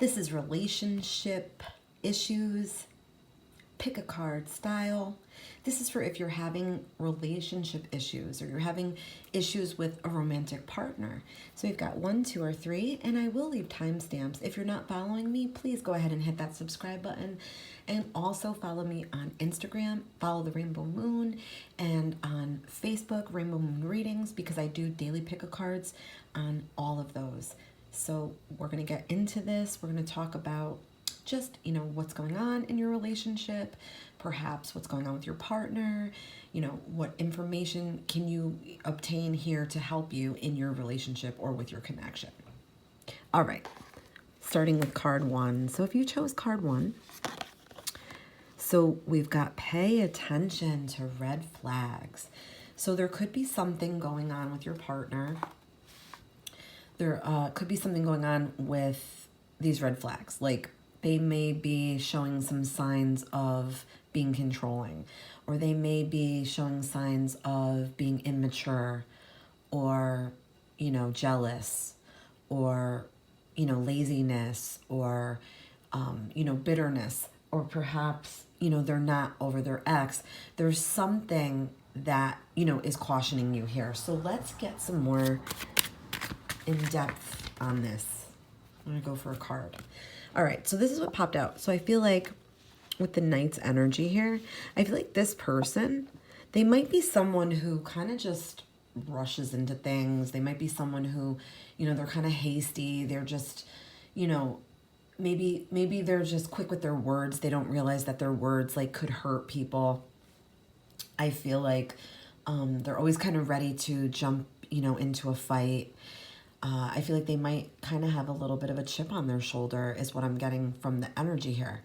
This is relationship issues. Pick a card style. This is for if you're having relationship issues or you're having issues with a romantic partner. So we've got 1, 2, or 3, and I will leave timestamps. If you're not following me, please go ahead and hit that subscribe button. And also follow me on Instagram, follow the Rainbow Moon, and on Facebook, Rainbow Moon Readings, because I do daily pick a cards on all of those. So we're going to get into this. We're going to talk about just, what's going on in your relationship, perhaps what's going on with your partner, what information can you obtain here to help you in your relationship or with your connection. All right, starting with card 1. So if you chose card 1, so we've got pay attention to red flags. So there could be something going on with your partner. There could be something going on with these red flags, like they may be showing some signs of being controlling, or they may be showing signs of being immature or, jealous or, laziness or, bitterness, or perhaps, they're not over their ex. There's something that, is cautioning you here. So let's get some more in depth on this. I'm going to go for a card. All right, so this is what popped out. So I feel like with the Knight's energy here, I feel like this person, they might be someone who kind of just rushes into things. They might be someone who, they're kind of hasty. They're just, maybe they're just quick with their words. They don't realize that their words could hurt people. I feel like they're always kind of ready to jump, into a fight. I feel like they might kind of have a little bit of a chip on their shoulder is what I'm getting from the energy here.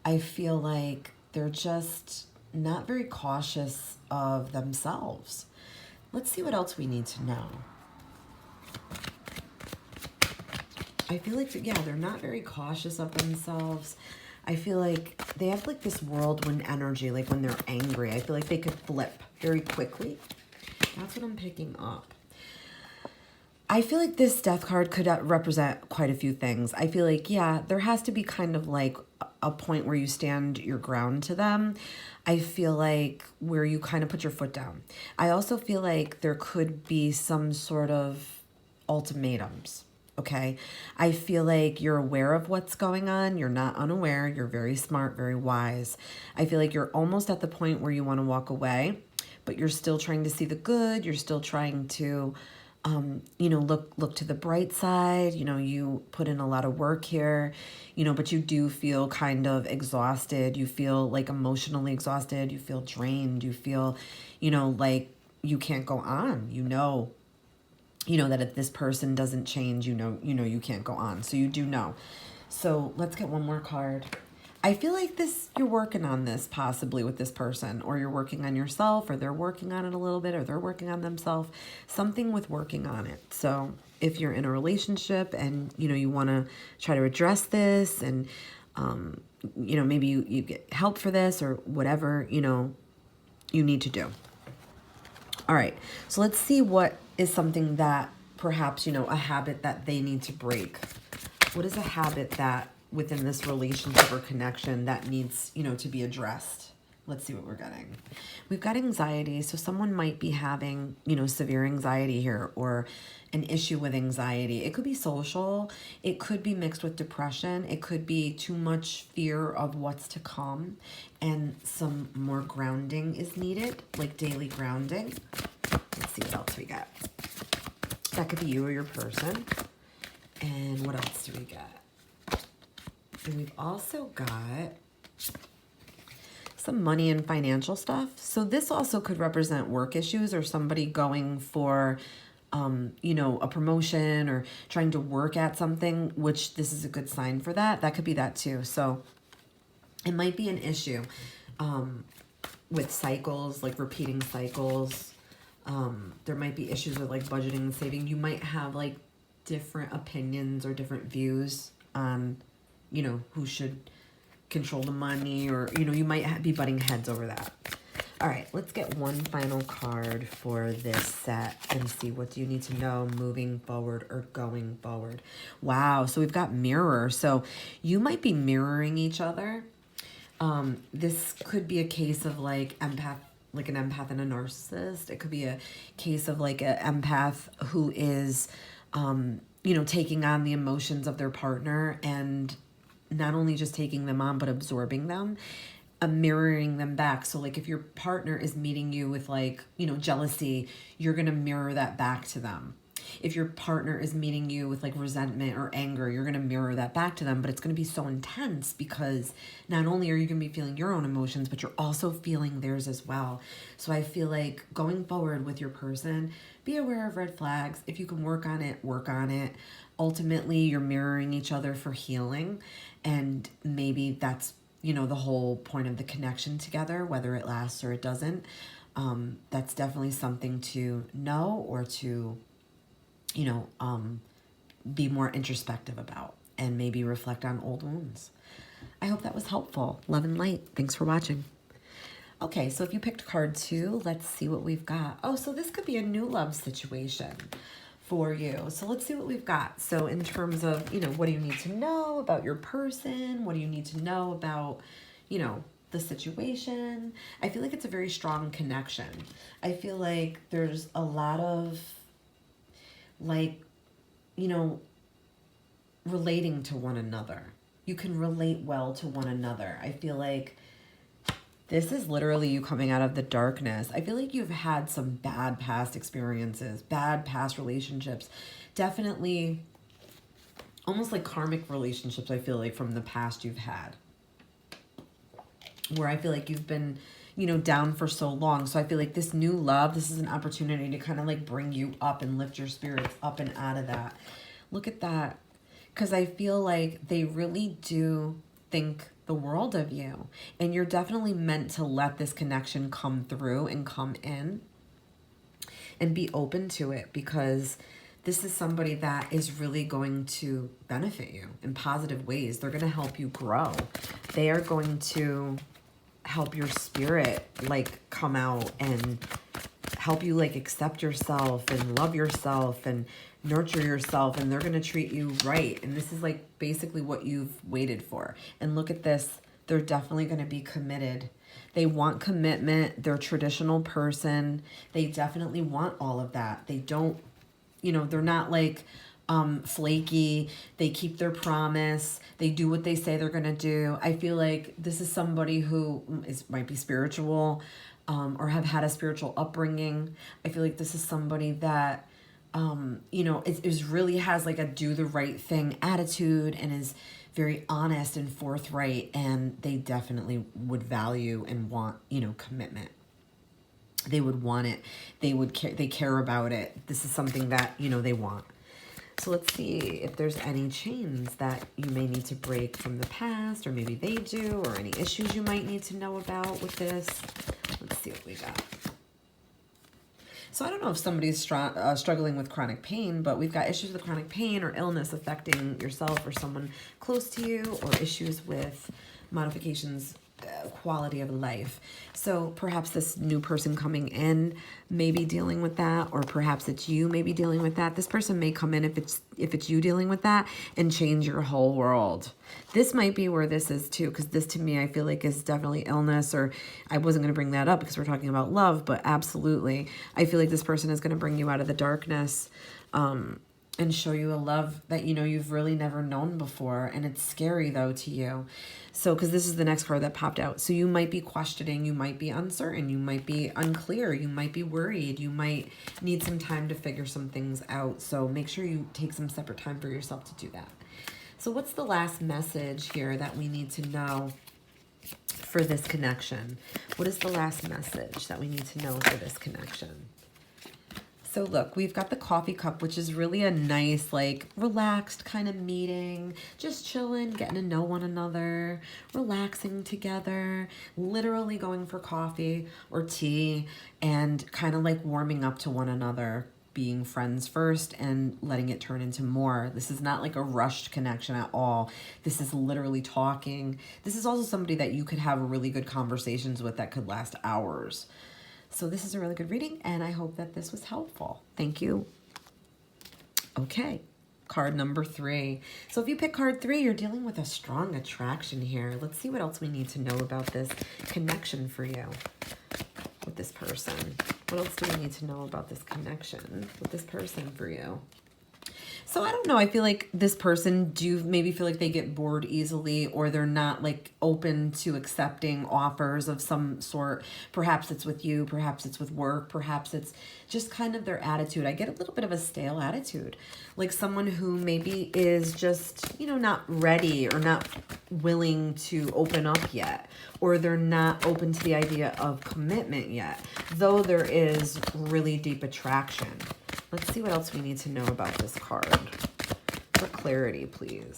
I feel like they're just not very cautious of themselves. Let's see what else we need to know. I feel like, they're not very cautious of themselves. I feel like they have this whirlwind energy, when they're angry. I feel like they could flip very quickly. That's what I'm picking up. I feel like this death card could represent quite a few things. I feel like, there has to be kind of a point where you stand your ground to them. I feel like where you kind of put your foot down. I also feel like there could be some sort of ultimatums, okay? I feel like you're aware of what's going on. You're not unaware. You're very smart, very wise. I feel like you're almost at the point where you want to walk away, but you're still trying to see the good. You're still trying to look to the bright side. You put in a lot of work here, but you do feel kind of exhausted. You feel emotionally exhausted. You feel drained. You feel, like you can't go on. That if this person doesn't change, you can't go on. So you do know. So let's get one more card. I feel like you're working on this possibly with this person, or you're working on yourself, or they're working on it a little bit, or they're working on themselves, something with working on it. So if you're in a relationship and, you want to try to address this and, maybe you get help for this or whatever, you need to do. All right. So let's see what is something that perhaps, a habit that they need to break. What is a habit that within this relationship or connection that needs, to be addressed? Let's see what we're getting. We've got anxiety. So someone might be having, severe anxiety here, or an issue with anxiety. It could be social. It could be mixed with depression. It could be too much fear of what's to come, and some more grounding is needed, like daily grounding. Let's see what else we got. That could be you or your person. And what else do we get? And we've also got some money and financial stuff. So this also could represent work issues, or somebody going for, a promotion or trying to work at something, which this is a good sign for that. That could be that too. So it might be an issue with cycles, like repeating cycles. There might be issues with budgeting and saving. You might have different opinions or different views on who should control the money, or, you might be butting heads over that. All right, let's get one final card for this set and see what do you need to know moving forward or going forward. Wow, so we've got mirror. So you might be mirroring each other. This could be a case of like empath, like an empath and a narcissist. It could be a case of like an empath who is, you know, taking on the emotions of their partner and not only just taking them on, but absorbing them, mirroring them back. So like if your partner is meeting you with like, you know, jealousy, you're going to mirror that back to them. If your partner is meeting you with like resentment or anger, you're going to mirror that back to them, but it's going to be so intense because not only are you going to be feeling your own emotions, but you're also feeling theirs as well. So I feel like going forward with your person, be aware of red flags. If you can work on it, work on it. Ultimately, you're mirroring each other for healing, and maybe that's, you know, the whole point of the connection together, whether it lasts or it doesn't. That's definitely something to know or to, you know, be more introspective about and maybe reflect on old wounds. I hope that was helpful. Love and light. Thanks for watching. Okay, so if you picked card 2, let's see what we've got. Oh, so this could be a new love situation for you. So let's see what we've got. So in terms of, you know, what do you need to know about your person? What do you need to know about, you know, the situation? I feel like it's a very strong connection. I feel like there's a lot of like, you know, relating to one another. You can relate well to one another. I feel like this is literally you coming out of the darkness. I feel like you've had some bad past experiences, bad past relationships. Definitely almost like karmic relationships, I feel like, from the past you've had. Where I feel like you've been, you know, down for so long. So I feel like this new love, this is an opportunity to kind of like bring you up and lift your spirits up and out of that. Look at that. Because I feel like they really do think the world of you. And you're definitely meant to let this connection come through and come in and be open to it, because this is somebody that is really going to benefit you in positive ways. They're going to help you grow. They are going to help your spirit like come out and help you like accept yourself and love yourself and nurture yourself, and they're going to treat you right. And this is like basically what you've waited for. And look at this. They're definitely going to be committed. They want commitment. They're a traditional person. They definitely want all of that. They don't, you know, they're not like flaky. They keep their promise. They do what they say they're going to do. I feel like this is somebody who might be spiritual or have had a spiritual upbringing. I feel like this is somebody that, you know, is really has like a do the right thing attitude and is very honest and forthright, and they definitely would value and want, you know, commitment. They would want it. They would care. They care about it. This is something that, you know, they want. So let's see if there's any chains that you may need to break from the past, or maybe they do, or any issues you might need to know about with this. Let's see what we got. So I don't know if somebody's struggling with chronic pain, but we've got issues with chronic pain or illness affecting yourself or someone close to you, or issues with modifications, quality of life. So perhaps this new person coming in may be dealing with that, or perhaps it's you may be dealing with that. This person may come in, if it's you dealing with that, and change your whole world. This might be where this is too, because this to me I feel like is definitely illness, or I wasn't going to bring that up because we're talking about love, but absolutely I feel like this person is going to bring you out of the darkness and show you a love that, you know, you've really never known before. And it's scary though to you. So, because this is the next card that popped out. So you might be questioning, you might be uncertain, you might be unclear, you might be worried, you might need some time to figure some things out. So make sure you take some separate time for yourself to do that. So what's the last message here that we need to know for this connection? What is the last message that we need to know for this connection? So look, we've got the coffee cup, which is really a nice, like, relaxed kind of meeting, just chilling, getting to know one another, relaxing together, literally going for coffee or tea and kind of like warming up to one another. being friends first and letting it turn into more. This is not like a rushed connection at all. This is literally talking. This is also somebody that you could have really good conversations with that could last hours. So this is a really good reading, and I hope that this was helpful. Thank you. Okay, card number 3. So if you pick card 3, you're dealing with a strong attraction here. Let's see what else we need to know about this connection for you with this person. What else do we need to know about this connection with this person for you? So I don't know. I feel like this person, do you maybe feel like they get bored easily, or they're not like open to accepting offers of some sort? Perhaps it's with you, perhaps it's with work, perhaps it's just kind of their attitude. I get a little bit of a stale attitude, like someone who maybe is just, you know, not ready or not willing to open up yet, or they're not open to the idea of commitment yet, though there is really deep attraction. Let's see what else we need to know about this card. For clarity, please.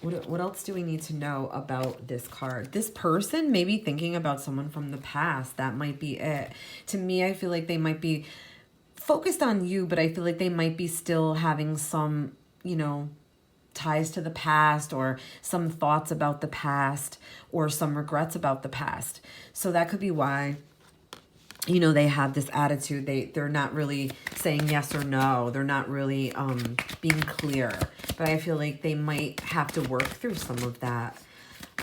What else do we need to know about this card? This person may be thinking about someone from the past. That might be it. To me, I feel like they might be focused on you, but I feel like they might be still having some, you know, ties to the past, or some thoughts about the past, or some regrets about the past. So that could be why, you know, they have this attitude. They're not really saying yes or no. They're not really being clear. But I feel like they might have to work through some of that.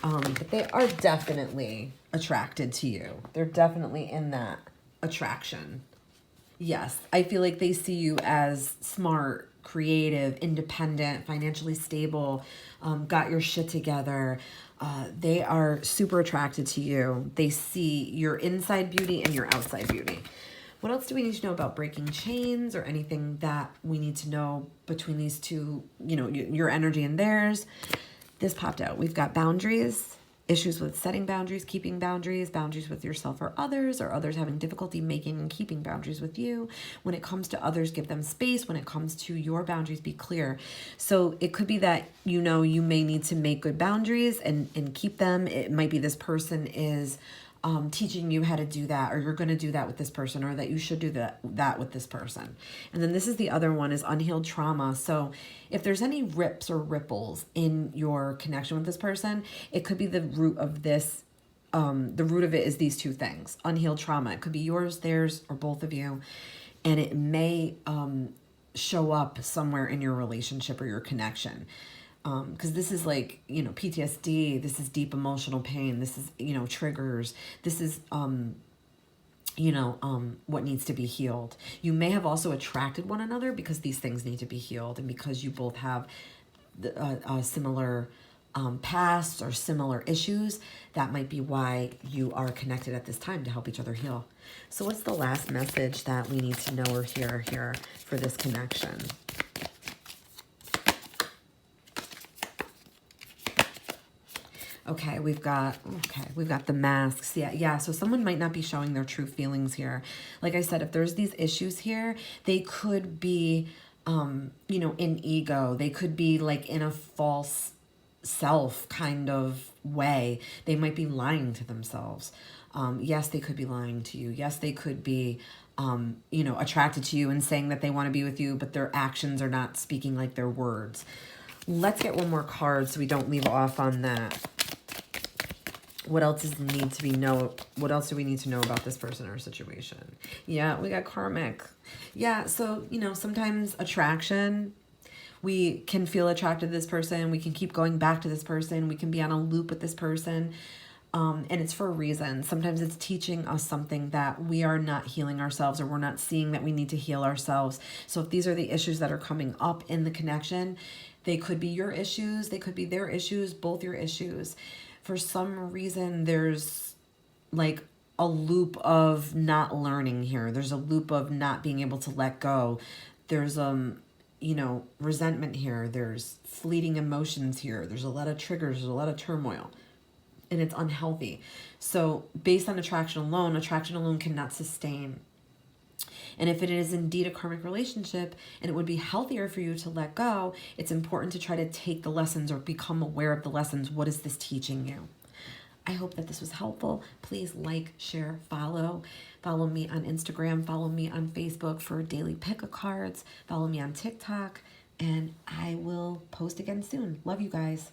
But they are definitely attracted to you. They're definitely in that attraction. Yes, I feel like they see you as smart, creative, independent, financially stable, got your shit together. They are super attracted to you. They see your inside beauty and your outside beauty. What else do we need to know about breaking chains, or anything that we need to know between these two, you know, your energy and theirs? This popped out. We've got boundaries, issues with setting boundaries, keeping boundaries, boundaries with yourself or others having difficulty making and keeping boundaries with you. When it comes to others, give them space. When it comes to your boundaries, be clear. So it could be that, you know, you may need to make good boundaries and keep them. It might be this person is teaching you how to do that, or you're going to do that with this person, or that you should do that with this person. And then this is the other one, is unhealed trauma. So if there's any rips or ripples in your connection with this person, it could be the root of this. The root of it is these two things: unhealed trauma. It could be yours, theirs, or both of you. And it may show up somewhere in your relationship or your connection. Because this is like, you know, PTSD, this is deep emotional pain, this is, you know, triggers, this is, you know, what needs to be healed. You may have also attracted one another because these things need to be healed, and because you both have similar pasts or similar issues. That might be why you are connected at this time, to help each other heal. So what's the last message that we need to know or hear here for this connection? Okay, we've got the masks. Yeah. So someone might not be showing their true feelings here. Like I said, if there's these issues here, they could be, you know, in ego. They could be like in a false self kind of way. They might be lying to themselves. Yes, they could be lying to you. Yes, they could be, you know, attracted to you and saying that they want to be with you, but their actions are not speaking like their words. Let's get one more card so we don't leave off on that. What else do we need to know about this person or situation? Yeah, we got karmic. Yeah, so, you know, sometimes attraction, we can feel attracted to this person. We can keep going back to this person. We can be on a loop with this person. And it's for a reason. Sometimes it's teaching us something that we are not healing ourselves, or we're not seeing that we need to heal ourselves. So if these are the issues that are coming up in the connection, they could be your issues. They could be their issues, both your issues. For some reason, there's like a loop of not learning here. There's a loop of not being able to let go. There's, you know, resentment here. There's fleeting emotions here. There's a lot of triggers. There's a lot of turmoil. And it's unhealthy. So based on attraction alone cannot sustain. And if it is indeed a karmic relationship, and it would be healthier for you to let go, it's important to try to take the lessons or become aware of the lessons. What is this teaching you? I hope that this was helpful. Please like, share, follow. Follow me on Instagram. Follow me on Facebook for daily pick-a-cards. Follow me on TikTok. And I will post again soon. Love you guys.